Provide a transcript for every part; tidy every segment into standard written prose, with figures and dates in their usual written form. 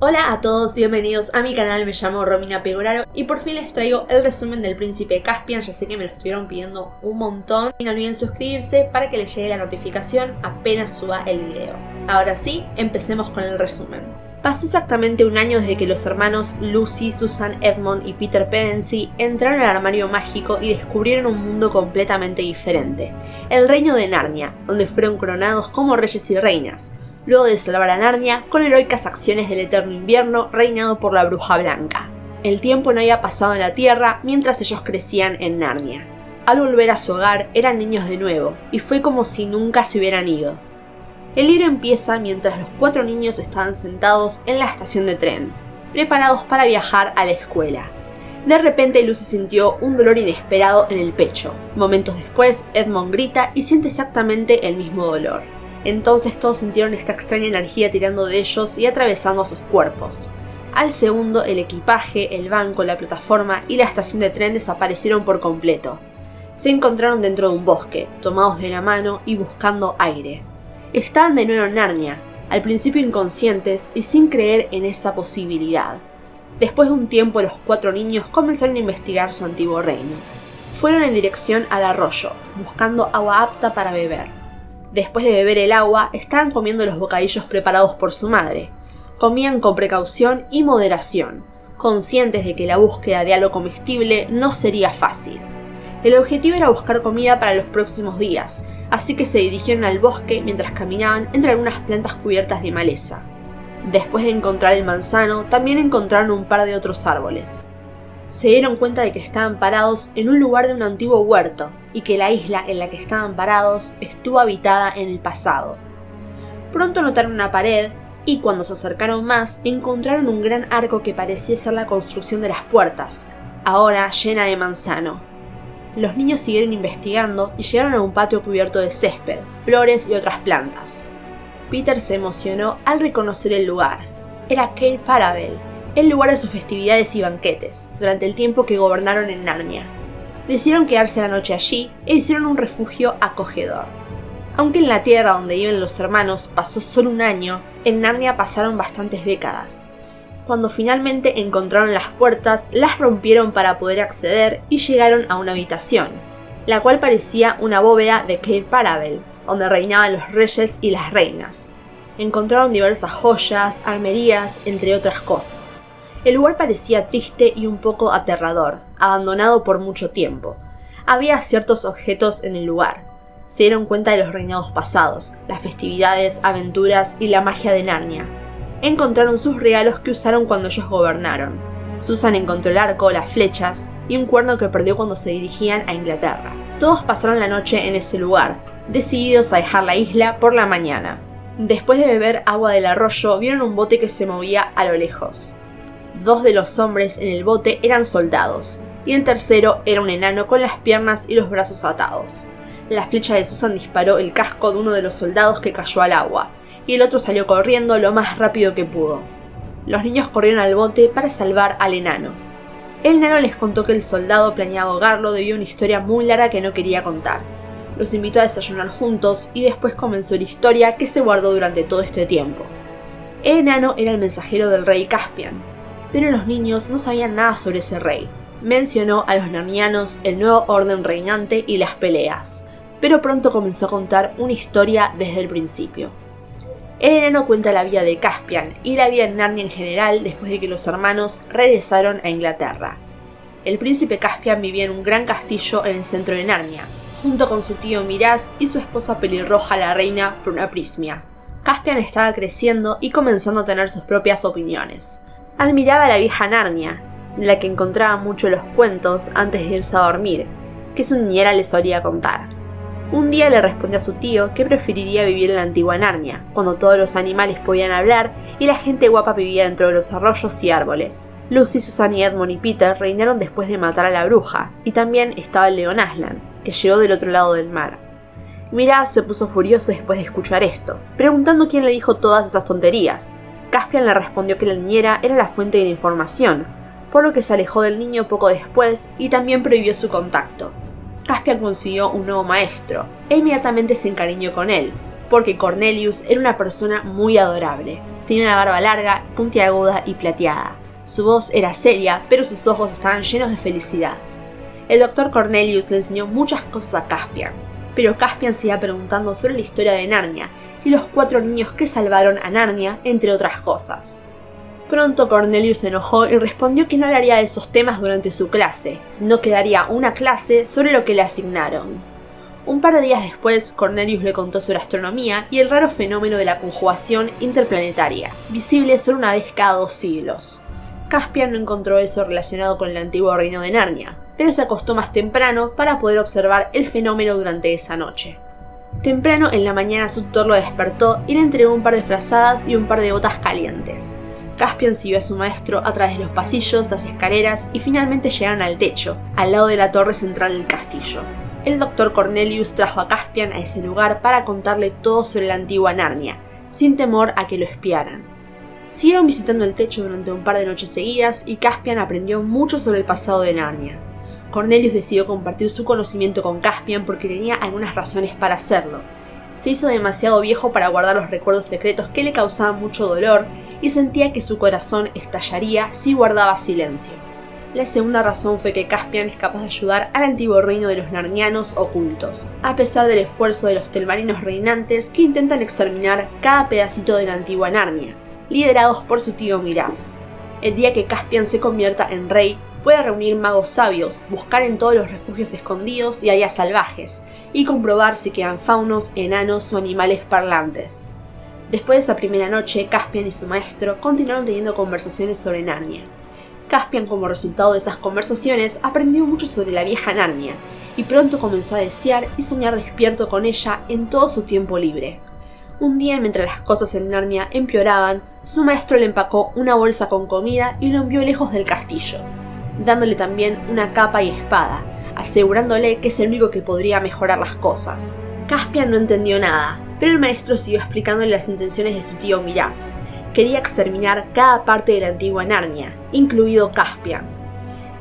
Hola a todos y bienvenidos a mi canal, me llamo Romina Pegoraro y por fin les traigo el resumen del Príncipe Caspian. Ya sé que me lo estuvieron pidiendo un montón y no olviden suscribirse para que les llegue la notificación apenas suba el video. Ahora sí, empecemos con el resumen. Pasó exactamente un año desde que los hermanos Lucy, Susan Edmond y Peter Pevensie entraron al armario mágico y descubrieron un mundo completamente diferente, el reino de Narnia, donde fueron coronados como reyes y reinas, luego de salvar a Narnia con heroicas acciones del eterno invierno reinado por la bruja blanca. El tiempo no había pasado en la tierra mientras ellos crecían en Narnia. Al volver a su hogar eran niños de nuevo, y fue como si nunca se hubieran ido. El libro empieza mientras los 4 niños estaban sentados en la estación de tren, preparados para viajar a la escuela. De repente Lucy sintió un dolor inesperado en el pecho. Momentos después, Edmond grita y siente exactamente el mismo dolor. Entonces todos sintieron esta extraña energía tirando de ellos y atravesando sus cuerpos. Al segundo, el equipaje, el banco, la plataforma y la estación de tren desaparecieron por completo. Se encontraron dentro de un bosque, tomados de la mano y buscando aire. Estaban de nuevo en Narnia, al principio inconscientes y sin creer en esa posibilidad. Después de un tiempo, los 4 niños comenzaron a investigar su antiguo reino. Fueron en dirección al arroyo, buscando agua apta para beber. Después de beber el agua, estaban comiendo los bocadillos preparados por su madre. Comían con precaución y moderación, conscientes de que la búsqueda de algo comestible no sería fácil. El objetivo era buscar comida para los próximos días, así que se dirigieron al bosque mientras caminaban entre algunas plantas cubiertas de maleza. Después de encontrar el manzano, también encontraron un par de otros árboles. Se dieron cuenta de que estaban parados en un lugar de un antiguo huerto y que la isla en la que estaban parados estuvo habitada en el pasado. Pronto notaron una pared y cuando se acercaron más encontraron un gran arco que parecía ser la construcción de las puertas, ahora llena de manzano. Los niños siguieron investigando y llegaron a un patio cubierto de césped, flores y otras plantas. Peter se emocionó al reconocer el lugar. Era Cair Paravel, el lugar de sus festividades y banquetes, durante el tiempo que gobernaron en Narnia. Decidieron quedarse la noche allí e hicieron un refugio acogedor. Aunque en la tierra donde viven los hermanos pasó solo un año, en Narnia pasaron bastantes décadas. Cuando finalmente encontraron las puertas, las rompieron para poder acceder y llegaron a una habitación, la cual parecía una bóveda de Cair Paravel, donde reinaban los reyes y las reinas. Encontraron diversas joyas, armerías, entre otras cosas. El lugar parecía triste y un poco aterrador, abandonado por mucho tiempo. Había ciertos objetos en el lugar. Se dieron cuenta de los reinados pasados, las festividades, aventuras y la magia de Narnia. Encontraron sus regalos que usaron cuando ellos gobernaron. Susan encontró el arco, las flechas y un cuerno que perdió cuando se dirigían a Inglaterra. Todos pasaron la noche en ese lugar, decididos a dejar la isla por la mañana. Después de beber agua del arroyo, vieron un bote que se movía a lo lejos. 2 de los hombres en el bote eran soldados, y el tercero era un enano con las piernas y los brazos atados. La flecha de Susan disparó el casco de uno de los soldados que cayó al agua, y el otro salió corriendo lo más rápido que pudo. Los niños corrieron al bote para salvar al enano. El enano les contó que el soldado planeaba ahogarlo debido a una historia muy larga que no quería contar. Los invitó a desayunar juntos y después comenzó la historia que se guardó durante todo este tiempo. El enano era el mensajero del rey Caspian, pero los niños no sabían nada sobre ese rey. Mencionó a los narnianos, el nuevo orden reinante y las peleas, pero pronto comenzó a contar una historia desde el principio. El enano cuenta la vida de Caspian y la vida en Narnia en general después de que los hermanos regresaron a Inglaterra. El príncipe Caspian vivía en un gran castillo en el centro de Narnia, junto con su tío Miraz y su esposa pelirroja la reina Prunaprismia. Caspian estaba creciendo y comenzando a tener sus propias opiniones. Admiraba a la vieja Narnia, de la que encontraba mucho los cuentos antes de irse a dormir, que su niñera le solía contar. Un día le respondió a su tío que preferiría vivir en la antigua Narnia, cuando todos los animales podían hablar y la gente guapa vivía dentro de los arroyos y árboles. Lucy, Susan y Edmond y Peter reinaron después de matar a la bruja, y también estaba el león Aslan, que llegó del otro lado del mar. Miraz se puso furioso después de escuchar esto, preguntando quién le dijo todas esas tonterías. Caspian le respondió que la niñera era la fuente de la información, por lo que se alejó del niño poco después y también prohibió su contacto. Caspian consiguió un nuevo maestro e inmediatamente se encariñó con él, porque Cornelius era una persona muy adorable. Tenía una barba larga, puntiaguda y plateada. Su voz era seria, pero sus ojos estaban llenos de felicidad. El Dr. Cornelius le enseñó muchas cosas a Caspian, pero Caspian seguía preguntando sobre la historia de Narnia y los 4 niños que salvaron a Narnia, entre otras cosas. Pronto Cornelius se enojó y respondió que no hablaría de esos temas durante su clase, sino que daría una clase sobre lo que le asignaron. Un par de días después, Cornelius le contó sobre astronomía y el raro fenómeno de la conjugación interplanetaria, visible solo una vez cada 2 siglos. Caspian no encontró eso relacionado con el antiguo reino de Narnia, pero se acostó más temprano para poder observar el fenómeno durante esa noche. Temprano en la mañana su tutor lo despertó y le entregó un par de frazadas y un par de botas calientes. Caspian siguió a su maestro a través de los pasillos, las escaleras y finalmente llegaron al techo, al lado de la torre central del castillo. El Dr. Cornelius trajo a Caspian a ese lugar para contarle todo sobre la antigua Narnia, sin temor a que lo espiaran. Siguieron visitando el techo durante un par de noches seguidas y Caspian aprendió mucho sobre el pasado de Narnia. Cornelius decidió compartir su conocimiento con Caspian porque tenía algunas razones para hacerlo. Se hizo demasiado viejo para guardar los recuerdos secretos que le causaban mucho dolor y sentía que su corazón estallaría si guardaba silencio. La segunda razón fue que Caspian es capaz de ayudar al antiguo reino de los narnianos ocultos, a pesar del esfuerzo de los telmarinos reinantes que intentan exterminar cada pedacito de la antigua Narnia, liderados por su tío Miraz. El día que Caspian se convierta en rey, puede reunir magos sabios, buscar en todos los refugios escondidos y áreas salvajes, y comprobar si quedan faunos, enanos o animales parlantes. Después de esa primera noche, Caspian y su maestro continuaron teniendo conversaciones sobre Narnia. Caspian, como resultado de esas conversaciones, aprendió mucho sobre la vieja Narnia, y pronto comenzó a desear y soñar despierto con ella en todo su tiempo libre. Un día, mientras las cosas en Narnia empeoraban, su maestro le empacó una bolsa con comida y lo envió lejos del castillo, dándole también una capa y espada, asegurándole que es el único que podría mejorar las cosas. Caspian no entendió nada, pero el maestro siguió explicándole las intenciones de su tío Miraz. Quería exterminar cada parte de la antigua Narnia, incluido Caspian.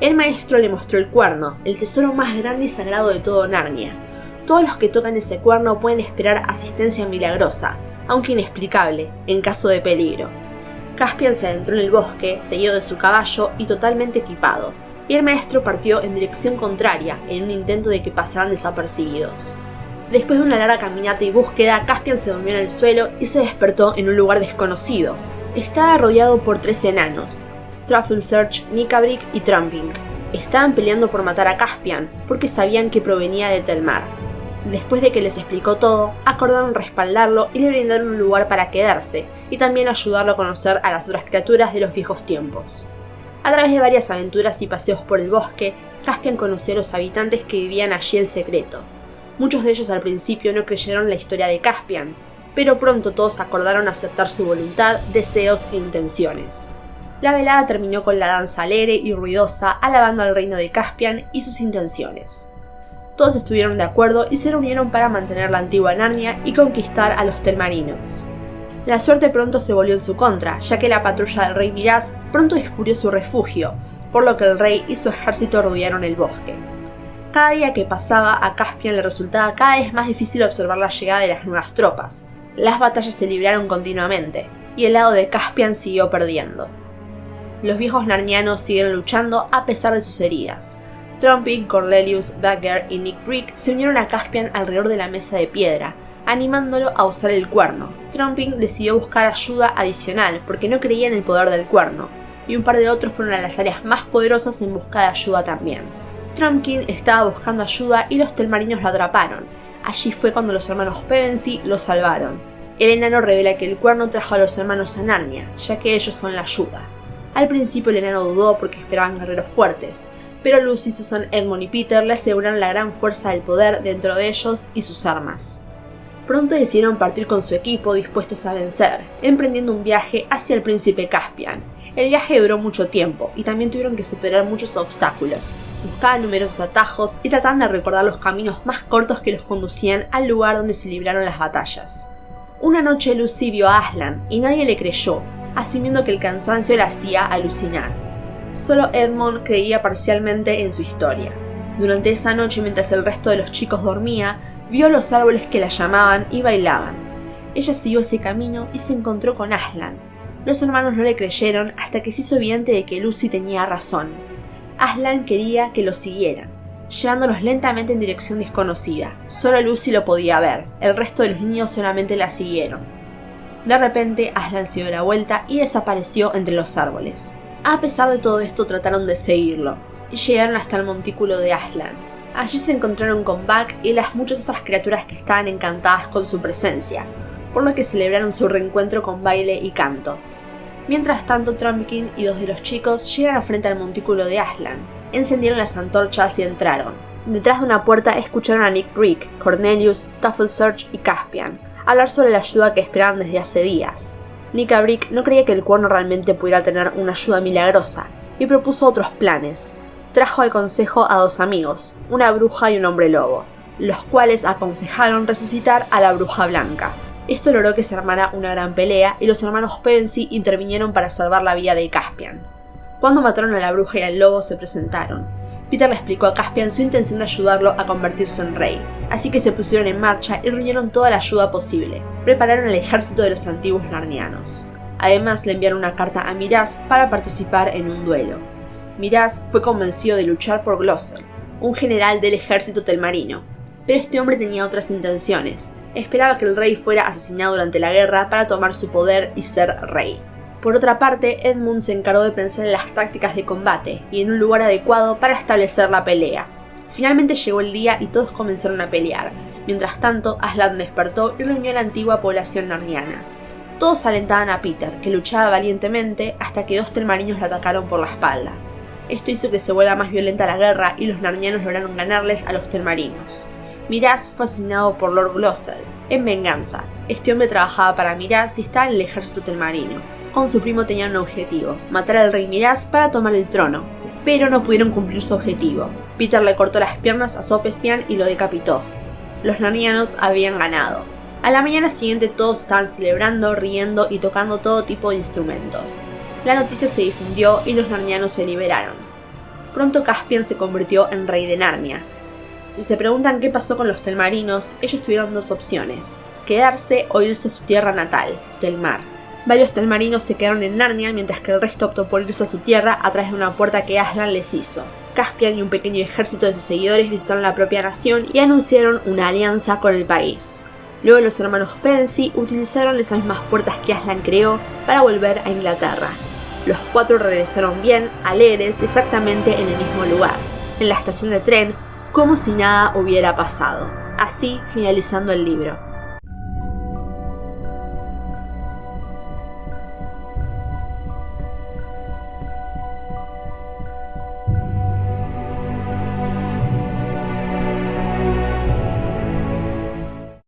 El maestro le mostró el cuerno, el tesoro más grande y sagrado de todo Narnia. Todos los que tocan ese cuerno pueden esperar asistencia milagrosa, aunque inexplicable, en caso de peligro. Caspian se adentró en el bosque, seguido de su caballo y totalmente equipado, y el maestro partió en dirección contraria, en un intento de que pasaran desapercibidos. Después de una larga caminata y búsqueda, Caspian se durmió en el suelo y se despertó en un lugar desconocido. Estaba rodeado por 3 enanos, Trufflesearch, Nicabrick y Trumping. Estaban peleando por matar a Caspian, porque sabían que provenía de Telmar. Después de que les explicó todo, acordaron respaldarlo y le brindaron un lugar para quedarse, y también ayudarlo a conocer a las otras criaturas de los viejos tiempos. A través de varias aventuras y paseos por el bosque, Caspian conoció a los habitantes que vivían allí en secreto. Muchos de ellos al principio no creyeron la historia de Caspian, pero pronto todos acordaron aceptar su voluntad, deseos e intenciones. La velada terminó con la danza alegre y ruidosa, alabando al reino de Caspian y sus intenciones. Todos estuvieron de acuerdo y se reunieron para mantener la antigua Narnia y conquistar a los telmarinos. La suerte pronto se volvió en su contra, ya que la patrulla del rey Miraz pronto descubrió su refugio, por lo que el rey y su ejército rodearon el bosque. Cada día que pasaba, a Caspian le resultaba cada vez más difícil observar la llegada de las nuevas tropas. Las batallas se libraron continuamente, y el lado de Caspian siguió perdiendo. Los viejos narnianos siguieron luchando a pesar de sus heridas. Trumping, Cornelius, Bagger y Nicabrick se unieron a Caspian alrededor de la mesa de piedra, animándolo a usar el cuerno. Trumping decidió buscar ayuda adicional porque no creía en el poder del cuerno, y un par de otros fueron a las áreas más poderosas en busca de ayuda también. Trumpkin estaba buscando ayuda y los telmarinos lo atraparon. Allí fue cuando los hermanos Pevensey lo salvaron. El enano revela que el cuerno trajo a los hermanos a Narnia, ya que ellos son la ayuda. Al principio el enano dudó porque esperaban guerreros fuertes, pero Lucy, Susan, Edmund y Peter le aseguraron la gran fuerza del poder dentro de ellos y sus armas. Pronto decidieron partir con su equipo dispuestos a vencer, emprendiendo un viaje hacia el príncipe Caspian. El viaje duró mucho tiempo y también tuvieron que superar muchos obstáculos. Buscaban numerosos atajos y trataban de recordar los caminos más cortos que los conducían al lugar donde se libraron las batallas. Una noche Lucy vio a Aslan y nadie le creyó, asumiendo que el cansancio la hacía alucinar. Solo Edmund creía parcialmente en su historia. Durante esa noche, mientras el resto de los chicos dormía, vio los árboles que la llamaban y bailaban. Ella siguió ese camino y se encontró con Aslan. Los hermanos no le creyeron hasta que se hizo evidente de que Lucy tenía razón. Aslan quería que lo siguieran, llevándolos lentamente en dirección desconocida. Solo Lucy lo podía ver, el resto de los niños solamente la siguieron. De repente, Aslan se dio la vuelta y desapareció entre los árboles. A pesar de todo esto, trataron de seguirlo, y llegaron hasta el montículo de Aslan. Allí se encontraron con Buck y las muchas otras criaturas que estaban encantadas con su presencia, por lo que celebraron su reencuentro con baile y canto. Mientras tanto, Trumpkin y 2 de los chicos llegaron frente al montículo de Aslan, encendieron las antorchas y entraron. Detrás de una puerta escucharon a Nick Brick, Cornelius, Tafelsearch y Caspian hablar sobre la ayuda que esperaban desde hace días. Nick Brick no creía que el cuerno realmente pudiera tener una ayuda milagrosa y propuso otros planes. Trajo al consejo a 2 amigos, una bruja y un hombre lobo, los cuales aconsejaron resucitar a la bruja blanca. Esto logró que se armara una gran pelea y los hermanos Pevensie intervinieron para salvar la vida de Caspian. Cuando mataron a la bruja y al lobo se presentaron. Peter le explicó a Caspian su intención de ayudarlo a convertirse en rey, así que se pusieron en marcha y reunieron toda la ayuda posible. Prepararon el ejército de los antiguos narnianos. Además le enviaron una carta a Miraz para participar en un duelo. Miraz fue convencido de luchar por Gloucester, un general del ejército telmarino, pero este hombre tenía otras intenciones. Esperaba que el rey fuera asesinado durante la guerra para tomar su poder y ser rey. Por otra parte, Edmund se encargó de pensar en las tácticas de combate y en un lugar adecuado para establecer la pelea. Finalmente llegó el día y todos comenzaron a pelear. Mientras tanto, Aslan despertó y reunió a la antigua población narniana. Todos alentaban a Peter, que luchaba valientemente hasta que 2 telmarinos le atacaron por la espalda. Esto hizo que se vuelva más violenta la guerra y los narnianos lograron ganarles a los telmarinos. Miraz fue asesinado por Lord Gloucester. En venganza, este hombre trabajaba para Miraz y estaba en el ejército telmarino. Con su primo tenían un objetivo, matar al rey Miraz para tomar el trono, pero no pudieron cumplir su objetivo. Peter le cortó las piernas a Sopespian y lo decapitó. Los narnianos habían ganado. A la mañana siguiente todos estaban celebrando, riendo y tocando todo tipo de instrumentos. La noticia se difundió y los narnianos se liberaron. Pronto Caspian se convirtió en rey de Narnia. Si se preguntan qué pasó con los telmarinos, ellos tuvieron 2 opciones: quedarse o irse a su tierra natal, Telmar. Varios telmarinos se quedaron en Narnia, mientras que el resto optó por irse a su tierra a través de una puerta que Aslan les hizo. Caspian y un pequeño ejército de sus seguidores visitaron la propia nación y anunciaron una alianza con el país. Luego los hermanos Pevensie utilizaron las mismas puertas que Aslan creó para volver a Inglaterra. Los 4 regresaron bien, alegres, exactamente en el mismo lugar, en la estación de tren, como si nada hubiera pasado. Así finalizando el libro.